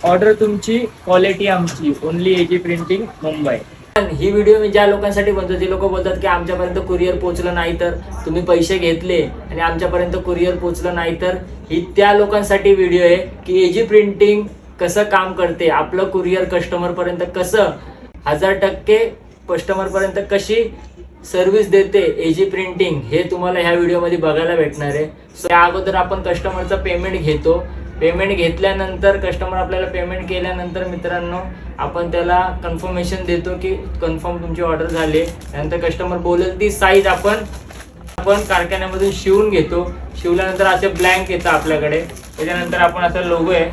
Order तुमची, quality आमची. Only AG printing Mumbai. ही व्हिडिओ मी ज्या लोकांसाठी बनतो, जे लोक बोलतात की आमच्यापर्यंत कुरिअर पोहोचलं नाही, तर तुम्ही पैसे घेतले आणि आमच्यापर्यंत कुरिअर पोहोचलं नाही, तर ही त्या लोकांसाठी व्हिडिओ आहे की एजी प्रिंटिंग कसं काम करते, आपलं कुरिअर कस्टमरपर्यंत कसं 1000% कस्टमरपर्यंत कशी सर्व्हिस देते एजी प्रिंटिंग, हे तुम्हाला ह्या व्हिडिओमध्ये बघायला भेटणार आहे. सो त्या अगोदर आपण कस्टमरचं पेमेंट घेतो. पेमेंट घेतल्यानंतर कस्टमर आपल्याला पेमेंट केल्यानंतर मित्रांनो आपण त्याला कन्फर्मेशन देतो की कन्फर्म तुमची ऑर्डर झाली. त्यानंतर कस्टमर बोलेल ती साईज आपण कारखान्यामधून शिवून घेतो. शिवल्यानंतर असे ब्लँक येतं आपल्याकडे. त्याच्यानंतर आपण असं लोगो आहे,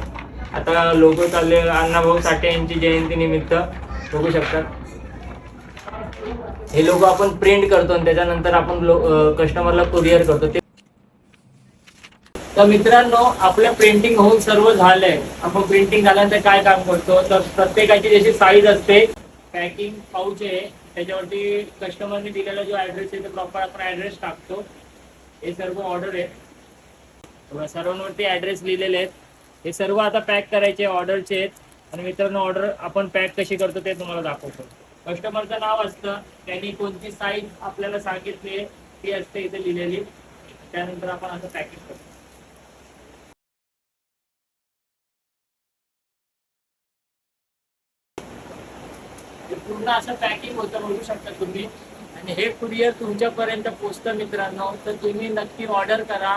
आता लोगो चालले अण्णाभाऊ साठे यांची जयंती निमित्त बघू शकतात. हे लोगो आपण प्रिंट करतो आणि त्याच्यानंतर आपण कस्टमरला कुरिअर करतो. तर मित्रांनो आपलं प्रिंटिंग होऊन सर्व झालंय. आपण प्रिंटिंग झाल्यानंतर काय काम करतो, तर प्रत्येकाची जशी साईज असते, पॅकिंग पाऊच आहे त्याच्यावरती कस्टमरने दिलेला जो ऍड्रेस आहे तो प्रॉपर आपण ऍड्रेस टाकतो. हे सर्व ऑर्डर आहे, सर्वांवरती ऍड्रेस लिहिलेले आहेत. हे सर्व आता पॅक करायचे ऑर्डरचे आहेत. आणि मित्रांनो ऑर्डर आपण पॅक कशी करतो ते तुम्हाला दाखवतो. कस्टमरचं नाव असतं, त्यांनी कोणती साईज आपल्याला सांगितली आहे ती असते इथे लिहिलेली. त्यानंतर आपण असं पॅकिंग करतो. पूर्ण असं पॅकिंग होतं बघू शकता तुम्ही. आणि हे कुरिअर तुमच्यापर्यंत पोहोचतं मित्रांनो. तर तुम्ही नक्की ऑर्डर करा,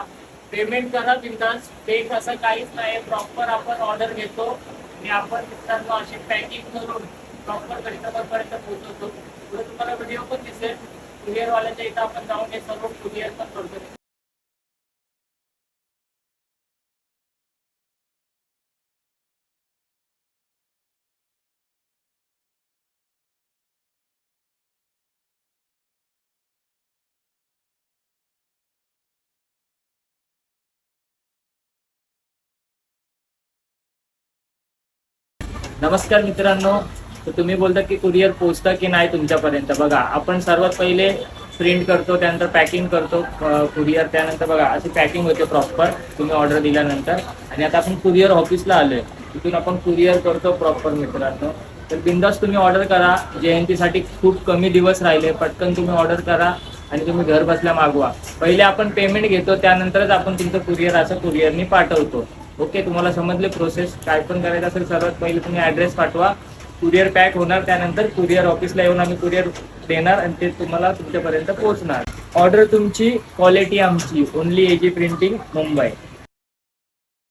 पेमेंट करा बिनधास्त. फेक असं काहीच नाही, प्रॉपर आपण ऑर्डर घेतो आणि आपण मित्रांनो अशी पॅकिंग करून प्रॉपर कस्टमरपर्यंत पोहोचवतो. पुढे तुम्हाला व्हिडिओ पण दिसेल कुरिअरवाल्याच्या इथं आपण जाऊन हे सर्व कुरिअर पण करतो. नमस्कार मित्रांनो. तर तुम्ही बोलता की कुरिअर पोहोचतं की नाही तुमच्यापर्यंत. बघा आपण सर्वात पहिले प्रिंट करतो, त्यानंतर पॅकिंग करतो कुरिअर. त्यानंतर बघा अशी पॅकिंग होते प्रॉपर तुम्ही ऑर्डर दिल्यानंतर. आणि आता आपण कुरिअर ऑफिसला आलोय, तिथून आपण कुरिअर करतो प्रॉपर मित्रांनो. तर बिंदास तुम्ही ऑर्डर करा. जयंतीसाठी खूप कमी दिवस राहिले, पटकन तुम्ही ऑर्डर करा आणि तुम्ही घर बसल्या मागवा. पहिले आपण पेमेंट घेतो, त्यानंतरच आपण तुमचं कुरिअर असं कुरिअरनी पाठवतो. ओके, तुम्हाला समजले प्रोसेस. काय पण करायचं असेल सर्वात पहिले तुम्ही ॲड्रेस पाठवा, कुरिअर पॅक होणार. त्यानंतर कुरिअर ऑफिसला येऊन आम्ही कुरिअर देणार आणि ते तुम्हाला तुमच्यापर्यंत पोहोचणार. ऑर्डर तुमची, क्वालिटी आमची. Only AG printing Mumbai.